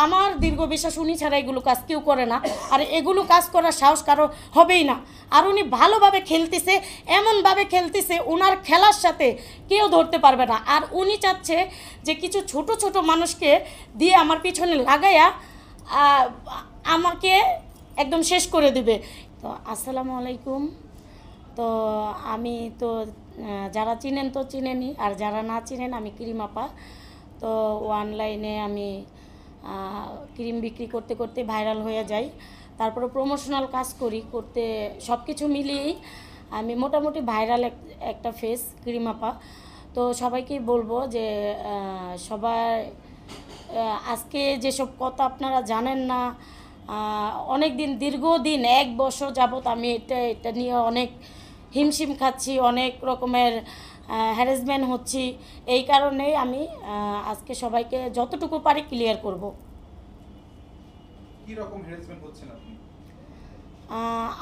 আমার দীর্ঘ বিশ্বাস উনি ছাড়া এগুলো কাজ কেউ করে না, আর এগুলো কাজ করার সাহস কারো হবেই না। আর উনি ভালোভাবে খেলতেছে, এমনভাবে খেলতেছে ওনার খেলার সাথে কেউ ধরতে পারবে না। আর উনি চাচ্ছে যে কিছু ছোট ছোট মানুষকে দিয়ে আমার পিছনে লাগাইয়া আমাকে একদম শেষ করে দেবে। তো আসসালামু আলাইকুম। তো আমি তো যারা চিনেন তো চিনেনই, আর যারা না চিনেন আমি ক্রিম আপা। তো অনলাইনে আমি ক্রিম বিক্রি করতে করতে ভাইরাল হয়ে যাই, তারপরে প্রমোশনাল কাজ করি, করতে সব কিছু মিলিয়েই আমি মোটামুটি ভাইরাল একটা ফেস ক্রিম আপা। তো সবাইকেই বলবো যে সবাই আজকে যেসব কথা আপনারা জানেন না, অনেক দিন দীর্ঘদিন 1 বছর যাবত আমি এটা নিয়ে অনেক হিমশিম খাচ্ছি, অনেক রকমের হ্যারাসমেন্ট হচ্ছি। এই কারণেই আমি আজকে সবাইকে যতটুকু পারি ক্লিয়ার করব। কি রকম হ্যারাসমেন্ট হচ্ছেন আপনি?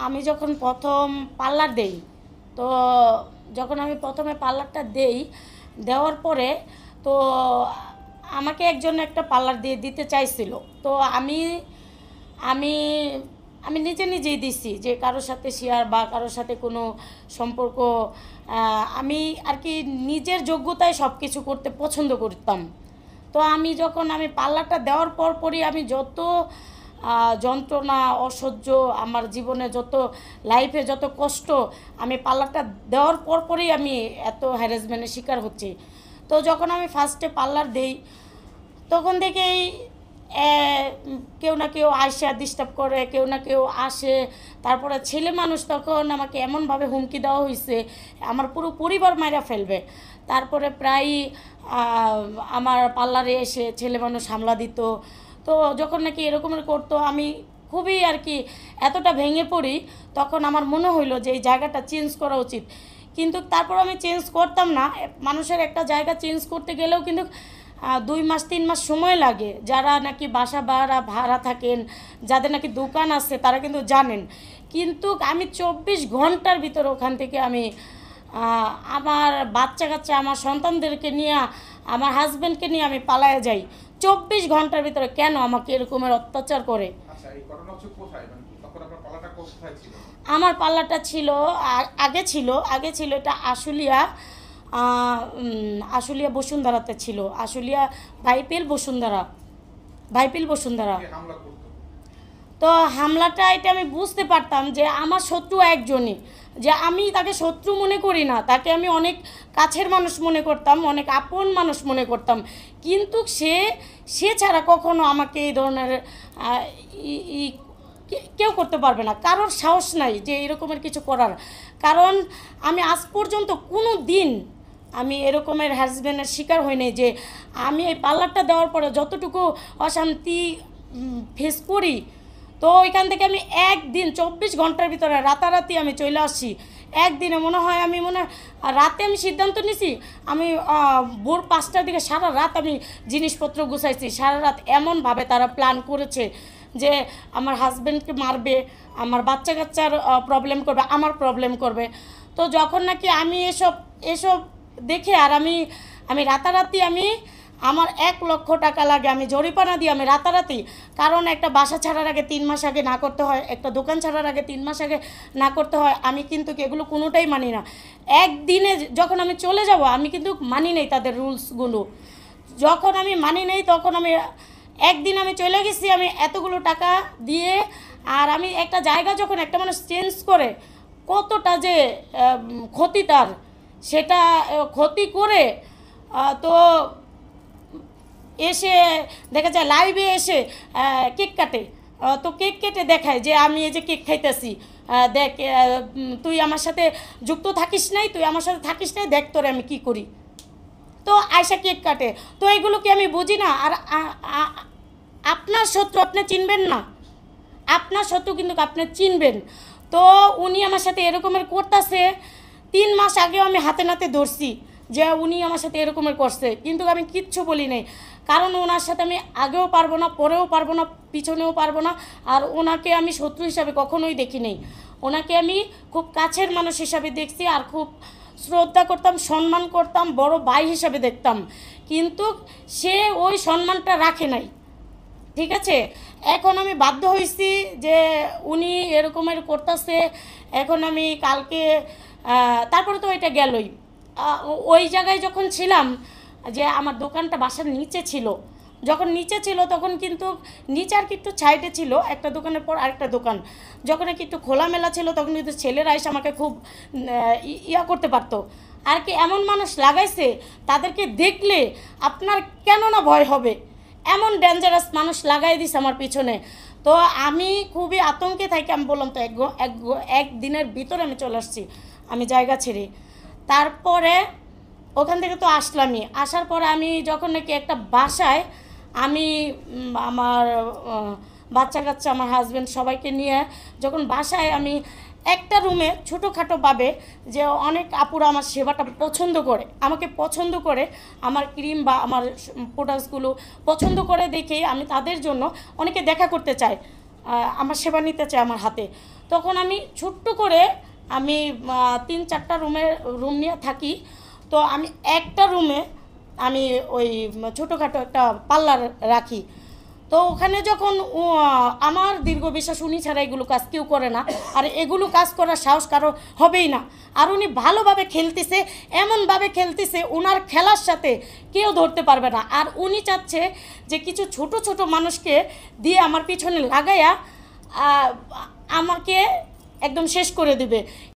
আমি যখন প্রথম পার্লার দেই, তো যখন আমি প্রথমে পার্লারটা দেওয়ার পরে তো আমাকে একজন একটা পার্লার দিতে চাইছিল। তো আমি আমি আমি নিজেই দিছি, যে কারোর সাথে শেয়ার বা কারোর সাথে কোনো সম্পর্ক, আমি আর কি নিজের যোগ্যতায় সব কিছু করতে পছন্দ করতাম। তো আমি পার্লারটা দেওয়ার পরই আমি যত যন্ত্রণা অসহ্য, আমার জীবনে যত লাইফে যত কষ্ট, আমি পার্লারটা দেওয়ার পরই আমি এত হ্যারাসমেন্টের শিকার হচ্ছি। তো যখন আমি ফার্স্টে পার্লার দেই তখন থেকেই কেউ না কেউ আসে ডিস্টার্ব করে, কেউ না কেউ আসে। তারপরে ছেলে মানুষ, তখন আমাকে এমনভাবে হুমকি দেওয়া হয়েছে আমার পুরো পরিবার মাইরা ফেলবে। তারপরে প্রায় আমার পার্লারে এসে ছেলে মানুষ হামলা দিত। তো যখন নাকি এরকমের করতো আমি খুবই আর কি এতটা ভেঙে পড়ি, তখন আমার মনে হইলো যে এই জায়গাটা চেঞ্জ করা উচিত। কিন্তু তারপর আমি চেঞ্জ করতাম না। মানুষের একটা জায়গা চেঞ্জ করতে গেলেও কিন্তু 2 মাস 3 মাস সময় লাগে। যারা নাকি বাসা ভাড়া থাকেন, যাদের নাকি দোকান আছে, তারা কিন্তু জানেন। কিন্তু আমি 24 ঘন্টার ভিতরে ওখান থেকে আমি আমার বাচ্চা কাচ্চা, আমার সন্তানদেরকে নিয়ে, আমার হাজব্যান্ডকে নিয়ে আমি পালায়ে যাই 24 ঘন্টার ভিতরে। কেন আমাকে এরকমের অত্যাচার করে? আমার পাল্লাটা ছিল আগে ছিল এটা আশুলিয়া বসুন্ধরাতে ছিল, আশুলিয়া ভাইপিএল বসুন্ধরা। তো হামলাটা এটা আমি বুঝতে পারতাম যে আমার শত্রু একজনই, যে আমি তাকে শত্রু মনে করি না, তাকে আমি অনেক কাছের মানুষ মনে করতাম, অনেক আপন মানুষ মনে করতাম। কিন্তু সে ছাড়া কখনো আমাকে এই ধরনের কেউ করতে পারবে না, কারোর সাহস নাই যে এরকমের কিছু করার। কারণ আমি আজ পর্যন্ত কোনো দিন আমি এরকমের হ্যারাসমেন্টের শিকার হইনি। যে আমি এই পার্লারটা দেওয়ার পরে যতটুকু অশান্তি ফেস করি, তো ওইখান থেকে আমি একদিন 24 ঘন্টার ভিতরে রাতারাতি আমি চলে আসছি। একদিনে রাতে আমি সিদ্ধান্ত নিছি, আমি ভোর 5টার দিকে সারা রাত আমি জিনিসপত্র গুছাইছি। সারা রাত এমনভাবে তারা প্ল্যান করেছে যে আমার হাজব্যান্ডকে মারবে, আমার বাচ্চা কাচ্চার প্রবলেম করবে, আমার প্রবলেম করবে। তো যখন নাকি আমি এসব দেখে, আর আমি রাতারাতি আমার 1 লক্ষ টাকা লাগে, আমি জরিমানা দিই আমি রাতারাতি। কারণ একটা বাসা ছাড়ার আগে 3 মাস আগে না করতে হয়, একটা দোকান ছাড়ার আগে 3 মাস আগে না করতে হয়। আমি কিন্তু এগুলো কোনোটাই মানি না। একদিনে যখন আমি চলে যাব, আমি কিন্তু মানি নেই তাদের রুলসগুলো। যখন আমি মানি নেই, তখন একদিন আমি চলে গেছি আমি এতগুলো টাকা দিয়ে। আর আমি একটা জায়গা যখন একটা মানুষ চেঞ্জ করে, কতটা যে ক্ষতি তার, সেটা ক্ষতি করে তো এসে দেখা যায় লাইভে এসে কেক কাটে। তো কেক কেটে দেখায় যে আমি এই যে কেক খাইতেছি, দেখ তুই আমার সাথে যুক্ত থাকিস নাই, দেখ তোরে আমি কি করি। তো আয়সা কেক কাটে। তো এগুলো কি আমি বুঝি না? আর আপনার শত্রু আপনি চিনবেন না, আপনার শত্রু কিন্তু আপনি চিনবেন। তো উনি আমার সাথে এরকমের করতেছে। 3 মাস আগেও আমি হাতে নাতে ধরছি যে উনি আমার সাথে এরকমের করছে, কিন্তু আমি কিচ্ছু বলি নাই। কারণ ওনার সাথে আমি আগেও পারবো না, পরেও পারবো না, পিছনেও পারবো না। আর ওনাকে আমি শত্রু হিসাবে কখনোই দেখি নাই। ওনাকে আমি খুব কাছের মানুষ হিসাবে দেখছি, আর খুব শ্রদ্ধা করতাম, সম্মান করতাম, বড় ভাই হিসাবে দেখতাম। কিন্তু সে ওই সম্মানটা রাখে নাই। ঠিক আছে, এখন আমি বাধ্য হয়েছি যে উনি এরকমের করতেছে। এখন আমি কালকে তারপরে তো এটা গেলই। ওই জায়গায় যখন ছিলাম, যে আমার দোকানটা বাসার নিচে ছিল, যখন নিচে ছিল তখন কিন্তু নিচে আর কি একটু সাইডে ছিল একটা দোকানের পর আরেকটা দোকান। যখন কি একটু খোলামেলা ছিল তখন কিন্তু ছেলেরা এসে আমাকে খুব ইয়া করতে পারতো। আর কি এমন মানুষ লাগাইছে, তাদেরকে দেখলে আপনার কেন না ভয় হবে, এমন ডেঞ্জারাস মানুষ লাগাই দিছে আমার পিছনে। তো আমি খুবই আতঙ্কে থাকি। আমি বললাম তো একদিনের ভিতরে আমি চলে আসছি, আমি জায়গা ছেড়ে। তারপরে ওখান থেকে তো আসলামই। আসার পরে আমি যখন নাকি একটা বাসায় আমি আমার বাচ্চা কাচ্চা, আমার হাজব্যান্ড সবাইকে নিয়ে যখন বাসায় আমি একটা রুমে ছোটোখাটোভাবে, যে অনেক আপুরা আমার সেবাটা পছন্দ করে, আমাকে পছন্দ করে, আমার ক্রিম বা আমার প্রোডাক্টসগুলো পছন্দ করে দেখেই আমি তাদের জন্য অনেকে দেখা করতে চায়, আমার সেবা নিতে চায় আমার হাতে। তখন আমি ছোট্ট করে আমি 3-4টা রুম নিয়ে থাকি। তো আমি একটা রুমে আমি ওই ছোটোখাটো একটা পার্লার রাখি। তো ওখানে যখন আমার দীর্ঘ বিশ্বাস উনি ছাড়া এগুলো কাজ কেউ করে না, আর এগুলো কাজ করার সাহস কারো হবেই না। আর উনি ভালোভাবে খেলতেছে, এমনভাবে খেলতেছে ওনার খেলার সাথে কেউ ধরতে পারবে না। আর উনি চাচ্ছে যে কিছু ছোট ছোট মানুষকে দিয়ে আমার পিছনে লাগাইয়া আমাকে একদম শেষ করে দিবে।